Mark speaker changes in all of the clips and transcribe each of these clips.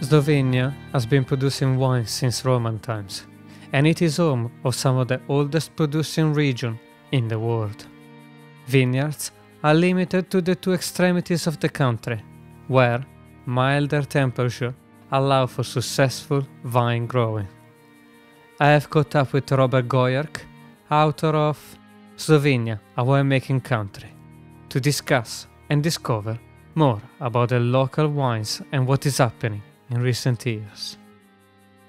Speaker 1: Slovenia has been producing wine since Roman times, and it is home of some of the oldest producing regions in the world. Vineyards are limited to the two extremities of the country, where milder temperature allow for successful vine growing. I have caught up with Robert Gorjak, author of Slovenia, a winemaking country, to discuss and discover more about the local wines and what is happening in recent years.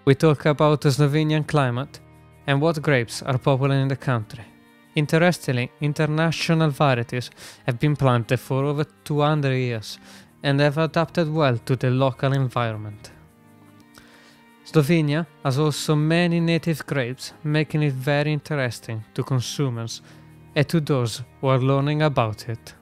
Speaker 1: We talk about the Slovenian climate and what grapes are popular in the country. Interestingly, international varieties have been planted for over 200 years and have adapted well to the local environment. Slovenia has also many native grapes, making it very interesting to consumers and to those who are learning about it.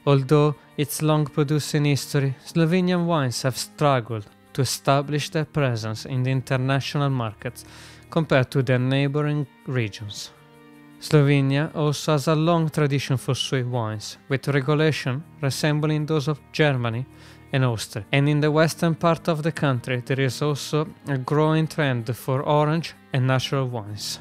Speaker 1: Although its long producing history, Slovenian wines have struggled to establish their presence in the international markets compared to their neighboring regions. Slovenia also has a long tradition for sweet wines, with regulation resembling those of Germany and Austria. And in the western part of the country, there is also a growing trend for orange and natural wines.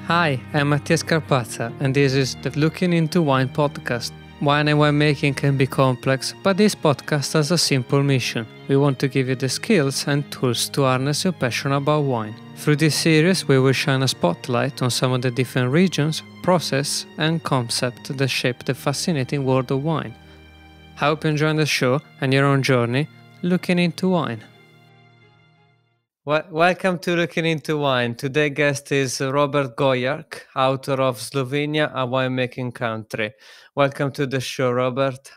Speaker 1: Hi, I'm Mattias Carpazza, and this is the Looking into Wine podcast. Wine and winemaking can be complex, but this podcast has a simple mission. We want to give you the skills and tools to harness your passion about wine. Through this series, we will shine a spotlight on some of the different regions, process, and concepts that shape the fascinating world of wine. I hope you enjoy the show and your own journey looking into wine. Welcome to Looking into Wine. Today's guest is Robert Gorjak, author of Slovenia, a winemaking country. Welcome to the show, Robert.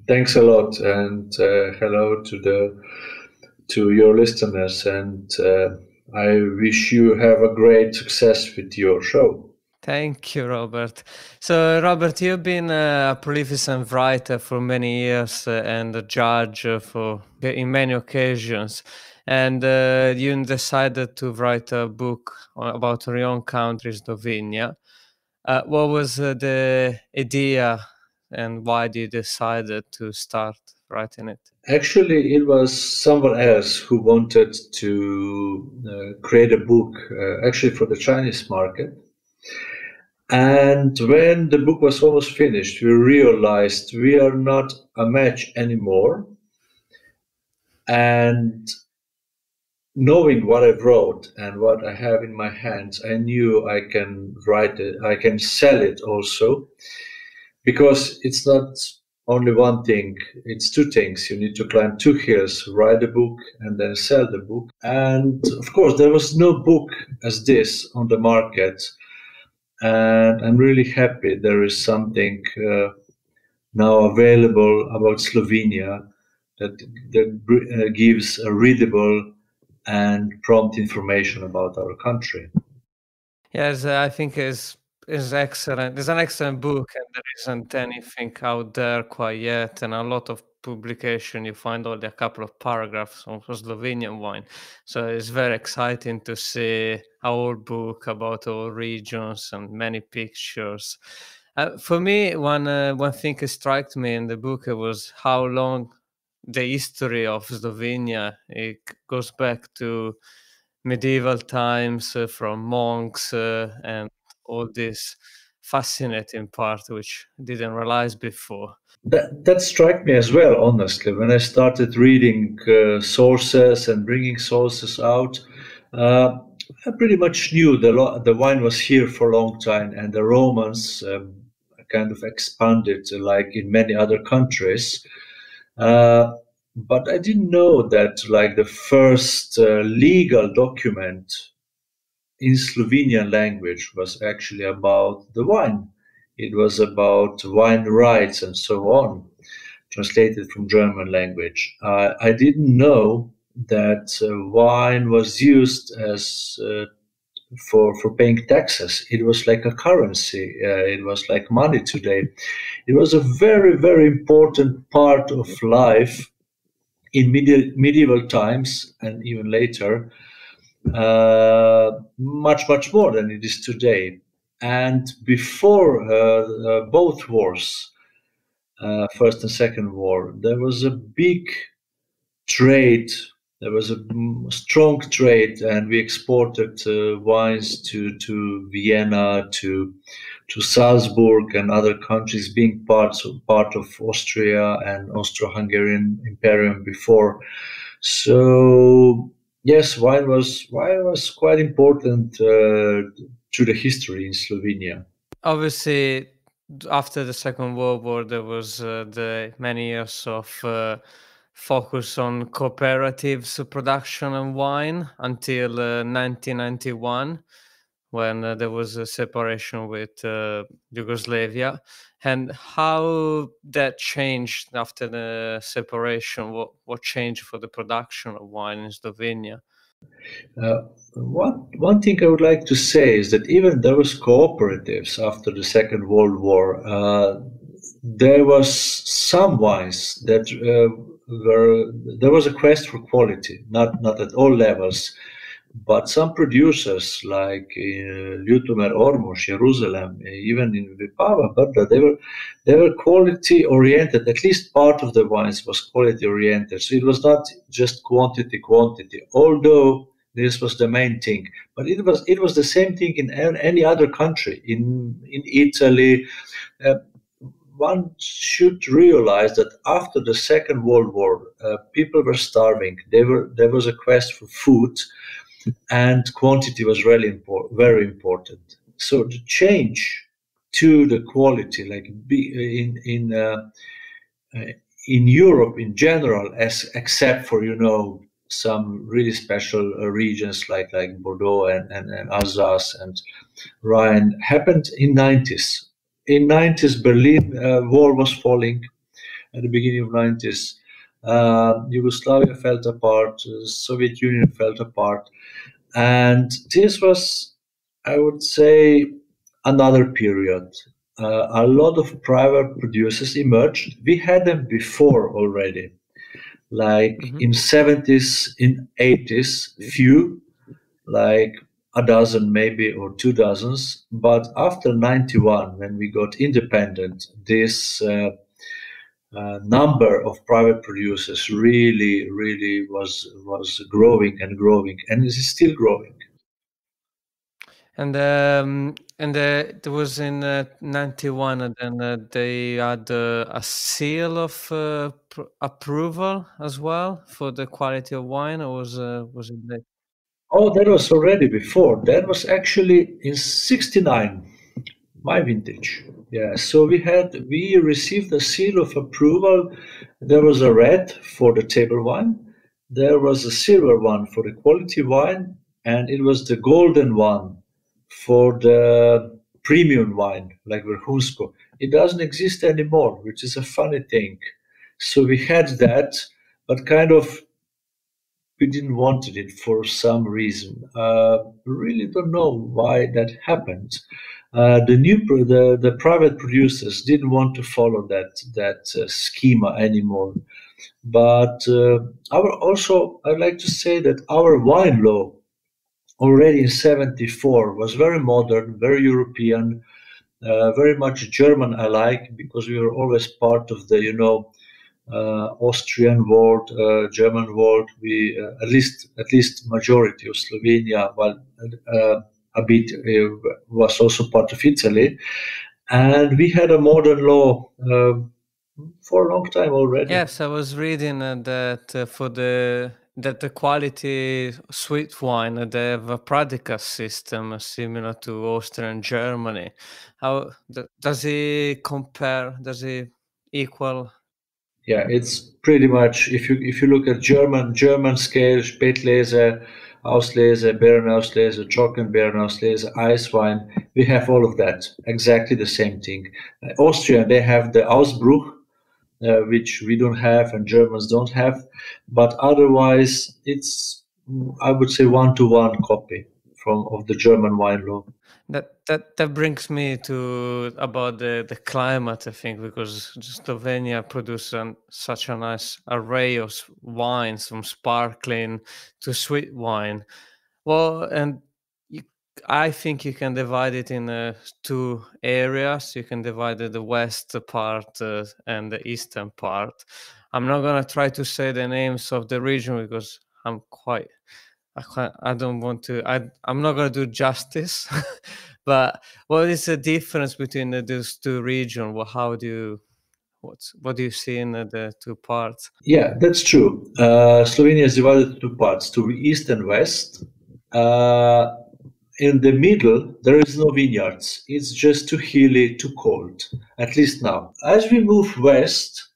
Speaker 2: Thanks a lot, and hello to your listeners. And I wish you have a great success with your show.
Speaker 1: Thank you, Robert. So, Robert, you've been a prolific writer for many years and a judge in many occasions. And you decided to write a book about your own country, Slovenia. What was the idea and why did you decide to start writing it?
Speaker 2: Actually, it was someone else who wanted to create a book, actually for the Chinese market. And when the book was almost finished, we realized we are not a match anymore. And knowing what I wrote and what I have in my hands, I knew I can write it, I can sell it also, because it's not only one thing, it's two things. You need to climb two hills, write a book and then sell the book. And of course, there was no book as this on the market. And I'm really happy there is something now available about Slovenia that gives a readable and prompt information about our country.
Speaker 1: Yes, I think is excellent. It's an excellent book, and there isn't anything out there quite yet, and a lot of publication. You find only a couple of paragraphs on Slovenian wine, so it's very exciting to see a whole book about all regions and many pictures. For me, one thing that struck me in the book was how long the history of Slovenia. It goes back to medieval times, from monks and all this fascinating part which I didn't realize before.
Speaker 2: That struck me as well, honestly, when I started reading sources and bringing sources out. I pretty much knew the wine was here for a long time, and the Romans kind of expanded like in many other countries. But I didn't know that like the first legal document in Slovenian language was actually about the wine. It was about wine rights and so on, translated from German language. I didn't know that wine was used as for paying taxes. It was like a currency. It was like money today. It was a very, very important part of life in medieval times and even later, much more than it is today. And before both wars, First and Second War, there was a big trade. There was a strong trade, and we exported wines to Vienna, to Salzburg, and other countries, being part of Austria and Austro-Hungarian Imperium before. So yes, wine was quite important to the history in Slovenia.
Speaker 1: Obviously, after the Second World War, there was the many years of focus on cooperatives production and wine until 1991, when there was a separation with Yugoslavia. And how that changed after the separation? What changed for the production of wine in Slovenia?
Speaker 2: One thing I would like to say is that even there was cooperatives after the Second World War. There was some wines that were there was a quest for quality, not at all levels, but some producers like Ljutomer, Ormož, Jerusalem, even in Vipava, but they were quality oriented. At least part of the wines was quality oriented. So it was not just quantity, although this was the main thing. But it was the same thing in any other country. In Italy, uh, one should realize that after the Second World War, people were starving. There was a quest for food, and quantity was really very important. So the change to the quality, like in Europe in general, as except for some really special regions like Bordeaux and Alsace and Rhine, happened in 90s. In 90s, Berlin wall was falling at the beginning of 90s. Yugoslavia fell apart, Soviet Union fell apart, and this was, I would say, another period. A lot of private producers emerged. We had them before already, like
Speaker 1: Mhm.
Speaker 2: in 70s, in 80s, few, like a dozen maybe or two dozens. But after 91, when we got independent, this number of private producers really was growing and growing, and is still growing.
Speaker 1: It was in 91, and then they had a seal of approval as well for the quality of wine, or was it the
Speaker 2: Oh, that was already before. That was actually in '69, my vintage. Yeah, so we received a seal of approval. There was a red for the table wine, there was a silver one for the quality wine, and it was the golden one for the premium wine, like Verhunsko. It doesn't exist anymore, which is a funny thing. So we had that, but kind of we didn't want it for some reason. Really don't know why that happened. The private producers didn't want to follow that schema anymore. But our also, I'd like to say that our wine law already in '74 was very modern, very European, very much German alike, because we were always part of the Austrian world, German world. We at least majority of Slovenia, while a bit was also part of Italy, and we had a modern law for a long time already.
Speaker 1: Yes, I was reading that for the quality sweet wine, they have a Pradica system similar to Austria and Germany. How does it compare? Does it equal?
Speaker 2: Yeah, it's pretty much, if you look at German scale, Spätlese, Auslese, Beerenauslese, Trockenbeerenauslese, ice wine, we have all of that. Exactly the same thing. Austria, they have the Ausbruch, which we don't have and Germans don't have, but otherwise it's, I would say, one-to-one copy from of the German wine law.
Speaker 1: That brings me to about the climate, I think, because Slovenia produces such a nice array of wines, from sparkling to sweet wine. Well, and you, I think you can divide it in two areas. You can divide the west part and the eastern part. I'm not gonna try to say the names of the region because I don't want to. I'm not gonna do justice. But what is the difference between those two regions? Well, what do you see in the two parts?
Speaker 2: Yeah, that's true. Slovenia is divided into two parts, to east and west. Uh, in the middle, there is no vineyards. It's just too hilly, too cold, at least now. As we move west,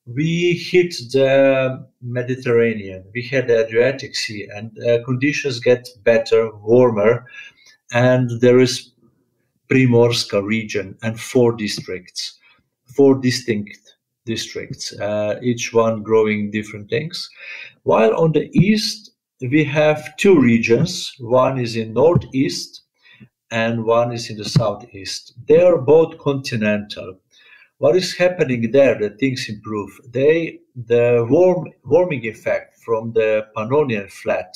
Speaker 2: we hit the Mediterranean. We had the Adriatic Sea, and conditions get better, warmer, and there is Primorska region and four distinct districts, each one growing different things. While on the east, we have two regions. One is in northeast and one is in the southeast. They are both continental. What is happening there that things improve? The warming effect from the Pannonian Flat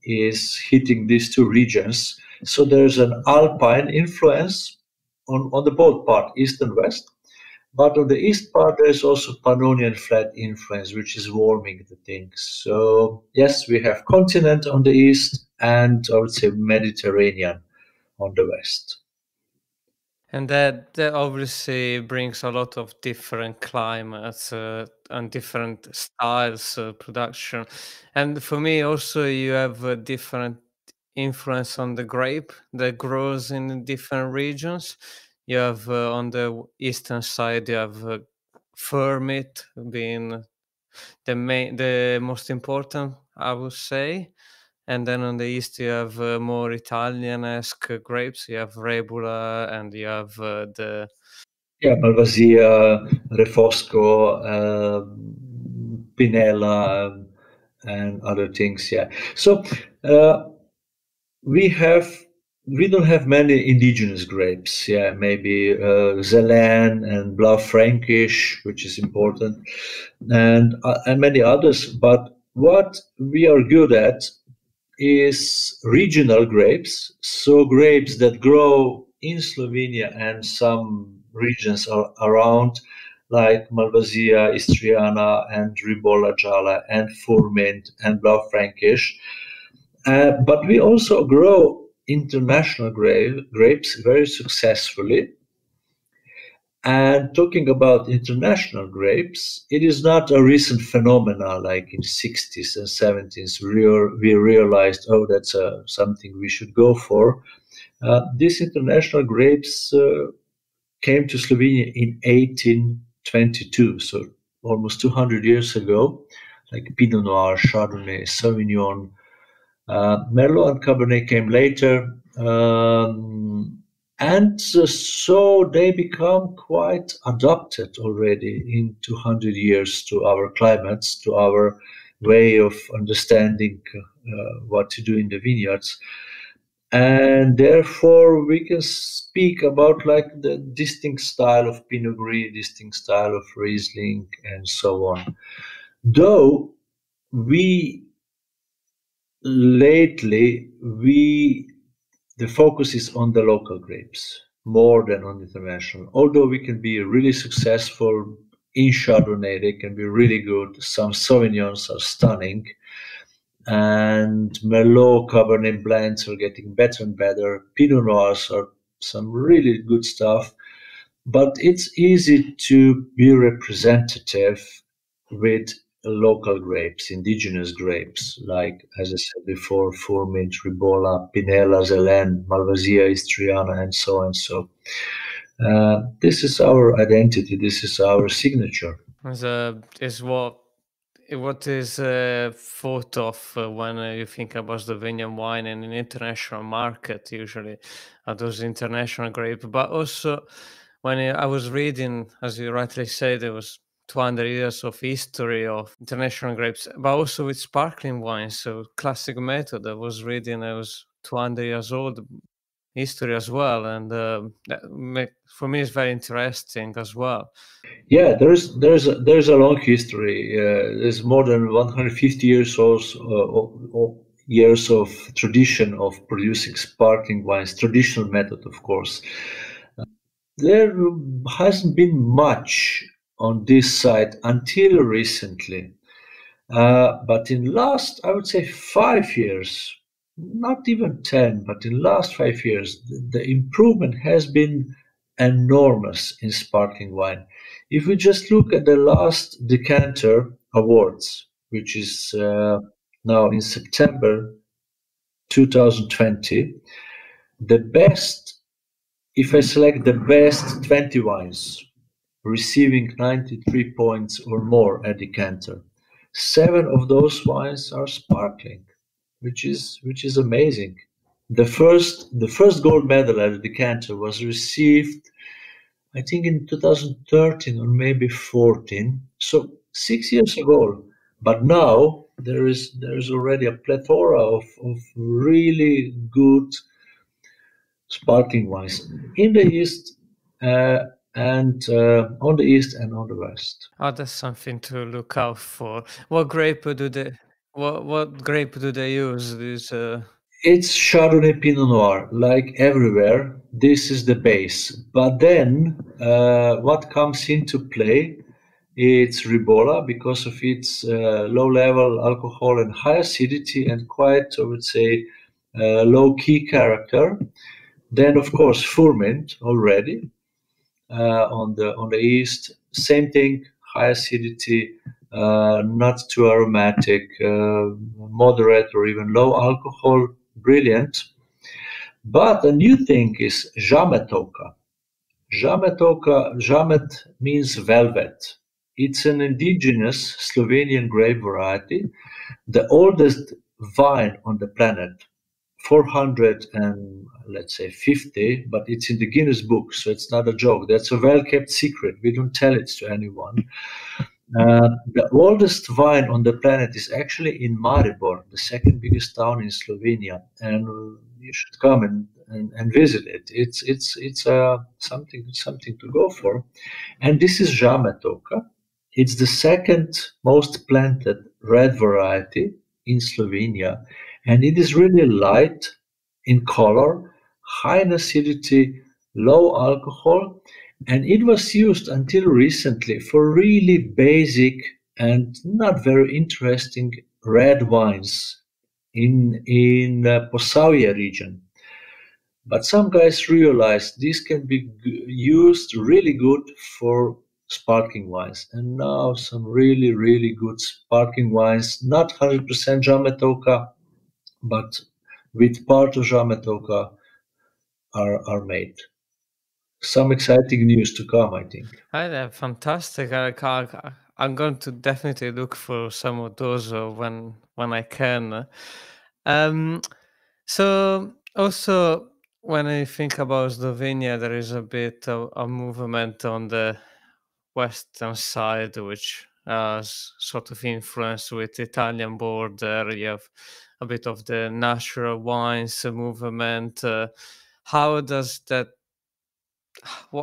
Speaker 2: is hitting these two regions. So there's an alpine influence on the both part, east and west. But on the east part, there's also Pannonian Flat influence, which is warming the things. So yes, we have continent on the east and I would say Mediterranean on the west.
Speaker 1: And that obviously brings a lot of different climates and different styles of production. And for me, also, you have a different influence on the grape that grows in different regions. You have on the eastern side, you have Fermit being the most important, I would say. And then on the east, you have more Italian-esque grapes. You have Rebula, and you have the
Speaker 2: Yeah, Malvasia, Refosco, Pinella, and other things. Yeah. So uh, we have we don't have many indigenous grapes. Yeah, maybe Zelan and Blau Frankish, which is important, and many others. But what we are good at is regional grapes. So grapes that grow in Slovenia and some regions around, like Malvasia, Istriana, and Ribolla Gialla, and Furmint, and Blau Frankish. But we also grow international grapes very successfully. And talking about international grapes, it is not a recent phenomena like in 60s and 70s. We realized, oh, that's something we should go for. These international grapes came to Slovenia in 1822, so almost 200 years ago, like Pinot Noir, Chardonnay, Sauvignon, Merlot and Cabernet came later, and so they become quite adapted already in 200 years to our climates, to our way of understanding what to do in the vineyards. And therefore, we can speak about like the distinct style of Pinot Gris, distinct style of Riesling, and so on. Though we lately the focus is on the local grapes more than on international. Although we can be really successful in Chardonnay, they can be really good. Some Sauvignons are stunning, and Merlot Cabernet blends are getting better and better. Pinot Noirs are some really good stuff, but it's easy to be representative with local grapes, indigenous grapes, like, as I said before, Furmint, Ribolla, Pinella, Zelen, Malvasia, Istriana, and so on. So this is our identity. This is our signature.
Speaker 1: is what is thought of when you think about Slovenian wine in an international market. Usually, those international grapes, but also when I was reading, as you rightly said, there was 200 years of history of international grapes, but also with sparkling wine. So classic method. I was reading, I was 200 years old history as well, and for me, it's very interesting as well.
Speaker 2: Yeah, there's a long history. There's more than 150 years old, years of tradition of producing sparkling wines, traditional method, of course. There hasn't been much on this side until recently. But in last, I would say 5 years, not even 10, but in last 5 years, the improvement has been enormous in sparkling wine. If we just look at the last Decanter Awards, which is now in September 2020, the best, if I select the best 20 wines receiving 93 points or more at Decanter, 7 of those wines are sparkling, which is amazing. The first gold medal at the Decanter was received, I think, in 2013 or maybe 14, so 6 years ago. But now there is already a plethora of really good sparkling wines in the east, and on the east and on the west.
Speaker 1: Oh, that's something to look out for. What grape do they what grape do they use? This
Speaker 2: It's Chardonnay Pinot Noir, like everywhere. This is the base. But then, what comes into play? It's Ribolla because of its low level alcohol and high acidity and quite, I would say, low key character. Then, of course, Furmint already on the east. Same thing, high acidity, not too aromatic, moderate or even low alcohol, brilliant. But the new thing is Jametoka. Jamet means velvet. It's an indigenous Slovenian grape variety, the oldest vine on the planet. 400 and let's say 50, but it's in the Guinness book, so it's not a joke. That's a well kept secret. We don't tell it to anyone. The oldest vine on the planet is actually in Maribor, the second biggest town in Slovenia, and you should come and visit it. It's something to go for. And this is Jametoka. It's the second most planted red variety in Slovenia, and it is really light in color, high in acidity, low alcohol, and it was used until recently for really basic and not very interesting red wines in Posavia region. But some guys realized this can be used really good for sparkling wines. And now some really, really good sparkling wines, not 100% Jametoka, but with part of Jametoka are made. Some exciting news to come, I think.
Speaker 1: Hi there, fantastic. I'm going to definitely look for some of those when I can. Um, so also when I think about Slovenia, there is a bit of a movement on the western side, which has sort of influence with the Italian border. You have a bit of the natural wines movement. How does that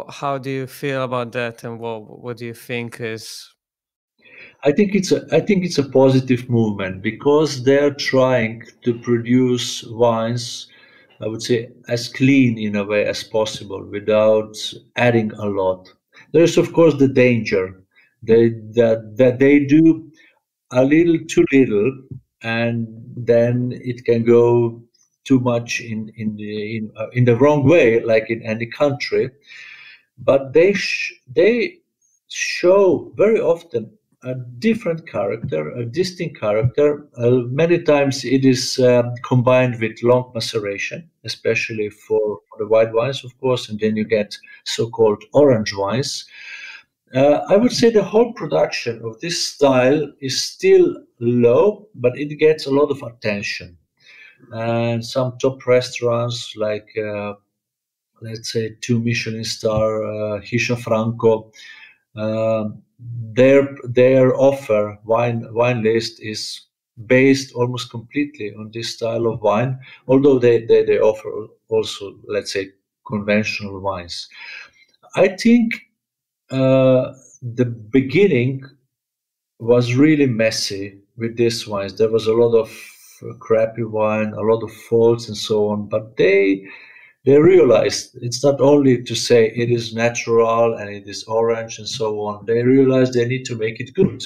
Speaker 1: how do you feel about that, and what do you think is?
Speaker 2: I think it's a positive movement because they're trying to produce wines, I would say, as clean in a way as possible without adding a lot. There is, of course, the danger that they do a little too little, and then it can go too much in the wrong way, like in any country. But they show very often a different character, a distinct character. Many times it is combined with long maceration, especially for the white wines, of course, and then you get so-called orange wines. I would say the whole production of this style is still low, but it gets a lot of attention. And some top restaurants like let's say two Michelin star, Hisha Franco. Their offer wine list is based almost completely on this style of wine, although they offer also, let's say, conventional wines. I think the beginning was really messy with these wines. There was a lot of crappy wine, a lot of faults and so on. But they realized it's not only to say it is natural and it is orange and so on. They realized they need to make it good,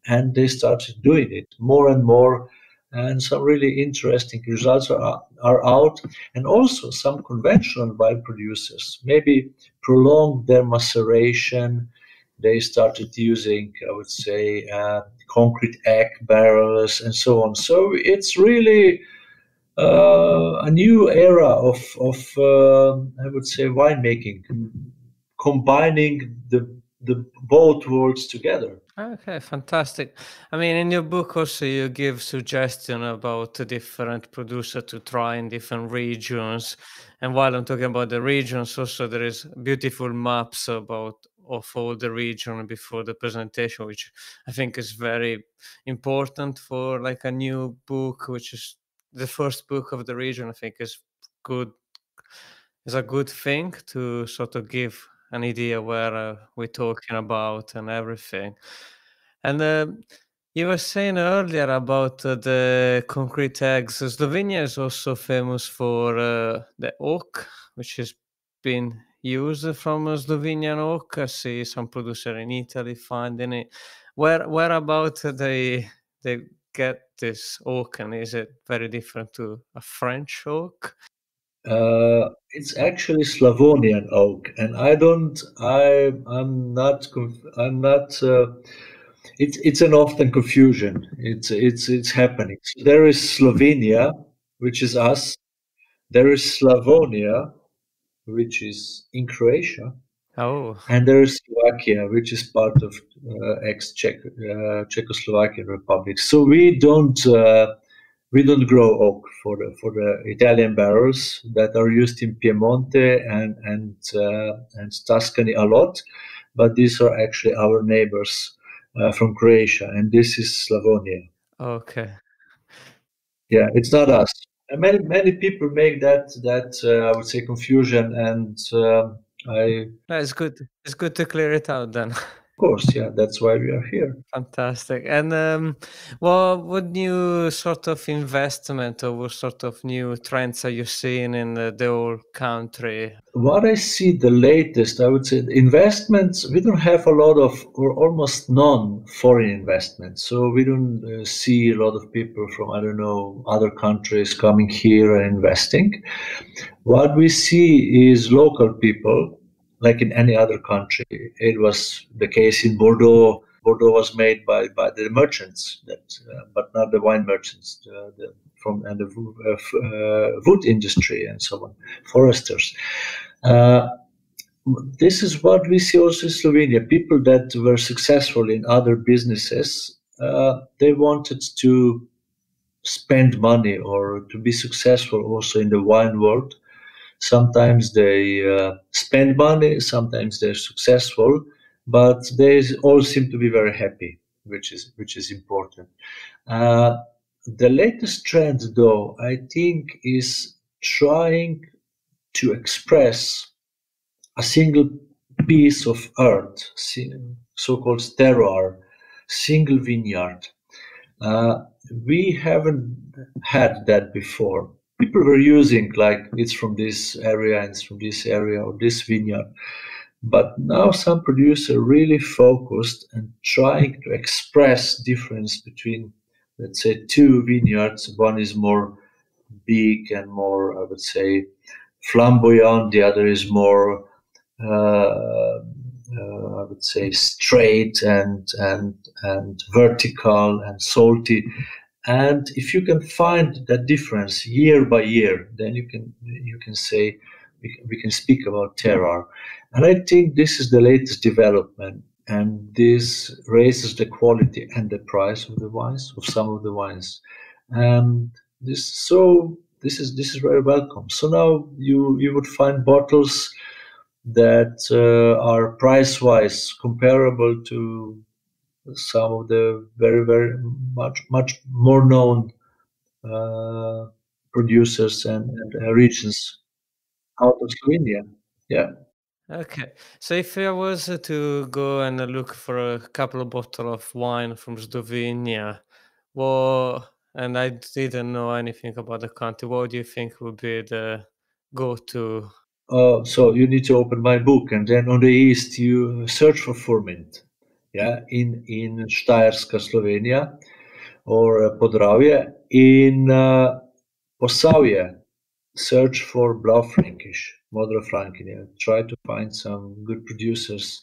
Speaker 2: and they started doing it more and more. And some really interesting results are out. And also, some conventional wine producers maybe prolonged their maceration. They started using, I would say, concrete egg barrels and so on. So it's really a new era of I would say winemaking, combining the both worlds together.
Speaker 1: Okay, fantastic. I mean, in your book also you give suggestion about the different producer to try in different regions. And while I'm talking about the regions, also there is beautiful maps about of all the region before the presentation, which I think is very important for like a new book, which is the first book of the region. I think good is a good thing to sort of give an idea where we're talking about and everything. And you were saying earlier about the concrete eggs. Slovenia is also famous for the oak, which has been used from Slovenian oak. I see some producer in Italy finding it. Where about they get this oak, and is it very different to a French oak?
Speaker 2: It's actually Slavonian oak, and I don't. I'm not. It's an often confusion. It's happening. So there is Slovenia, which is us. There is Slavonia, which is in Croatia,
Speaker 1: Oh,
Speaker 2: and there is Slovakia, which is part of ex-Czech Czechoslovakian Republic. So we don't grow oak for the Italian barrels that are used in Piemonte and Tuscany a lot, but these are actually our neighbors from Croatia, and this is Slavonia.
Speaker 1: okay.
Speaker 2: Yeah, it's not us. And many people make that I would say confusion, and
Speaker 1: That's good. It's good to clear it out then.
Speaker 2: of course, yeah, that's why we are here.
Speaker 1: Fantastic. And what new sort of investment or what sort of new trends are you seeing in the whole country?
Speaker 2: What I see the latest, I would say, the investments, we don't have a lot of, or almost none, foreign investments. So we don't see a lot of people from, I don't know, other countries coming here and investing. What we see is local people, like in any other country. It was the case in Bordeaux. Bordeaux was made by the merchants, but not the wine merchants, from and the wood industry and so on, foresters. Uh, this is what we see also in Slovenia. People that were successful in other businesses, they wanted to spend money or to be successful also in the wine world. Sometimes they spend money, sometimes they're successful, but they all seem to be very happy, which is important. Uh, the latest trend, though, I think, is trying to express a single piece of earth, so-called terroir, single vineyard. Uh, we haven't had that before. People were using like it's from this area and it's from this area or this vineyard. But now some producer really focused and trying to express difference between, let's say, two vineyards. One is more big and more, I would say, flamboyant. The other is more, I would say, straight and vertical and salty. And if you can find that difference year by year, then you can say we can speak about terroir. And I think this is the latest development, and this raises the quality and the price of the wines, of some of the wines. And this is very welcome. So now you would find bottles that are price wise comparable to some of the very much more known uh, producers and regions out of Slovenia. Yeah.
Speaker 1: Okay. So if I was to go and look for a couple of bottles of wine from Slovenia, what and I didn't know anything about the country. What do you think would be the go-to?
Speaker 2: So you need to open my book, and then on the east you search for Furmint, yeah, in Štajerska, Slovenia, or Podravje. In Posavje, search for Blaufränkisch, Modra Franken. Try to find some good producers,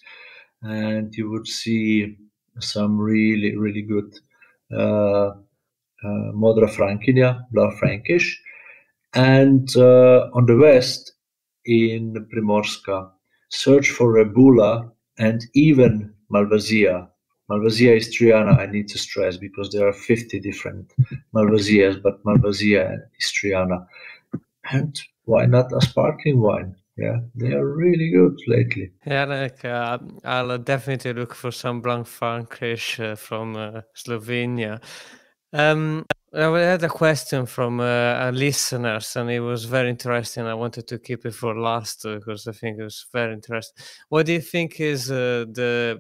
Speaker 2: and you would see some really, really good uh, Modra Franken, Blaufränkisch. And on the west, in Primorska, search for Rebula and even Malvasia. Malvasia is Triana, I need to stress, because there are 50 different Malvasias, but Malvasia is Triana. And why not a sparkling wine? Yeah, they are really good lately.
Speaker 1: Yeah, like I'll definitely look for some Blaufränkisch from Slovenia. I had a question from a listeners, and it was very interesting. I wanted to keep it for last because I think it was very interesting. What do you think is the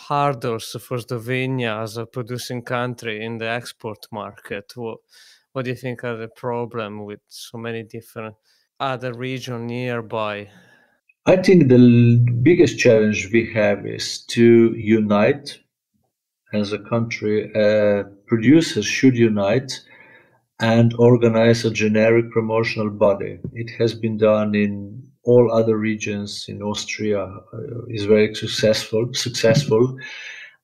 Speaker 1: hurdles for Slovenia as a producing country in the export market? What do you think are the problem with so many different other region nearby?
Speaker 2: I think the biggest challenge we have is to unite as a country. Producers should unite and organize a generic promotional body. It has been done in all other regions. In Austria, is very successful,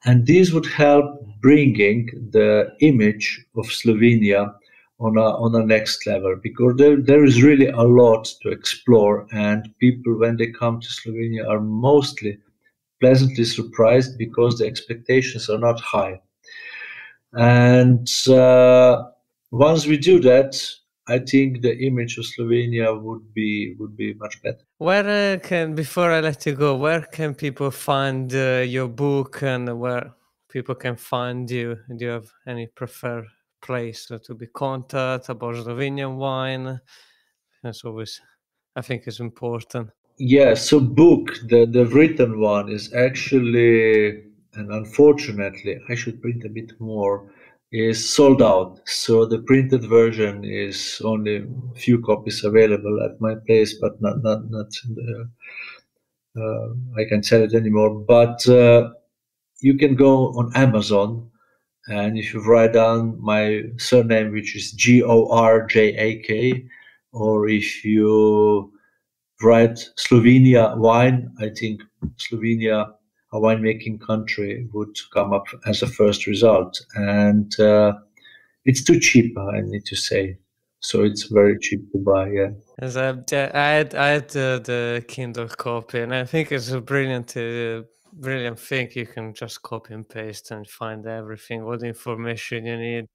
Speaker 2: and this would help bringing the image of Slovenia on a next level, because there is really a lot to explore, and people, when they come to Slovenia, are mostly pleasantly surprised because the expectations are not high. And once we do that, I think the image of Slovenia would be much better.
Speaker 1: Where can before I let you go, where can people find your book and where people can find you? Do you have any preferred place to be contact about Slovenian wine? That's always, I think, is important.
Speaker 2: Yeah, so book, the written one is actually, and unfortunately, I should print a bit more, is sold out. So the printed version is only a few copies available at my place, but not I can sell it anymore. But you can go on Amazon, and if you write down my surname, which is Gorjak, or if you write Slovenia wine, I think Slovenia, a winemaking country, would come up as a first result. And it's too cheap, I need to say. So it's very cheap to buy. Yeah.
Speaker 1: As I had the Kindle copy, and I think it's a brilliant thing. You can just copy and paste and find everything, all the information you need.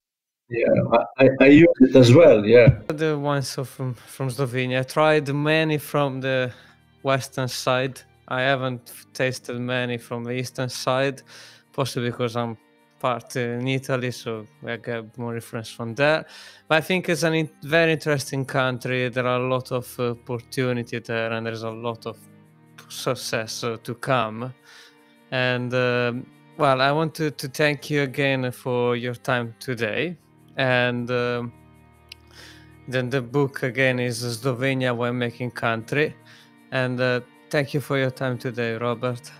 Speaker 2: Yeah, I use it as well. Yeah.
Speaker 1: The wines from Slovenia. I tried many from the western side. I haven't tasted many from the eastern side, possibly because I'm part in Italy, so I get more reference from there. But I think it's very interesting country. There are a lot of opportunity there, and there's a lot of success to come. And well, I want to thank you again for your time today. And then the book again is Slovenia Winemaking Country. And thank you for your time today, Robert.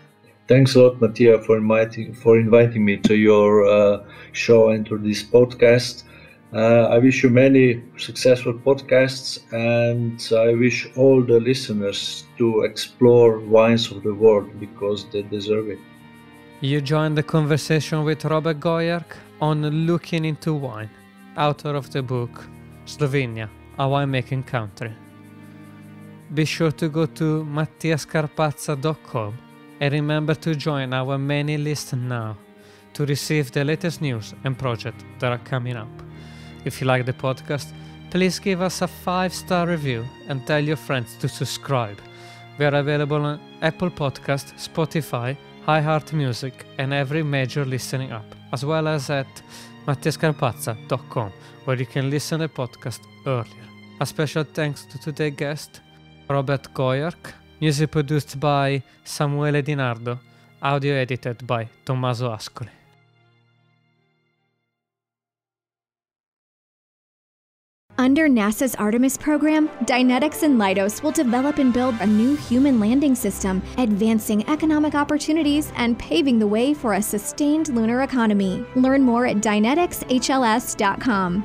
Speaker 2: Thanks a lot, Mattia, for inviting me to your show and to this podcast. I wish you many successful podcasts, and I wish all the listeners to explore wines of the world because they deserve it.
Speaker 1: You joined the conversation with Robert Gorjak on Looking into Wine, author of the book Slovenia, a winemaking country. Be sure to go to mattiascarpazza.com and remember to join our mailing list now to receive the latest news and projects that are coming up. If you like the podcast, please give us a 5-star review and tell your friends to subscribe. We are available on Apple Podcast, Spotify, iHeart Music and every major listening app, as well as at mattiascarpazza.com, where you can listen to the podcast earlier. A special thanks to today's guest, Robert Gorjak, music produced by Samuele Di Nardo, audio edited by Tommaso Ascoli.
Speaker 3: Under NASA's Artemis program, Dynetics and Leidos will develop and build a new human landing system, advancing economic opportunities and paving the way for a sustained lunar economy. Learn more at dyneticsHLS.com.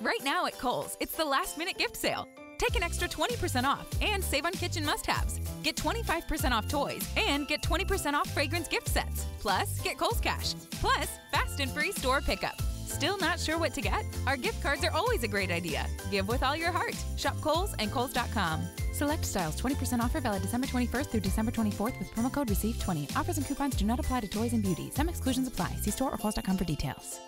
Speaker 4: Right now at Kohl's, it's the last-minute gift sale. Take an extra 20% off and save on kitchen must-haves. Get 25% off toys and get 20% off fragrance gift sets. Plus, get Kohl's Cash. Plus, fast and free store pickup. Still not sure what to get? Our gift cards are always a great idea. Give with all your heart. Shop Kohl's and Kohls.com. Select styles, 20% offer valid December 21st through December 24th with promo code RECEIVE20. Offers and coupons do not apply to toys and beauty. Some exclusions apply. See store or Kohls.com for details.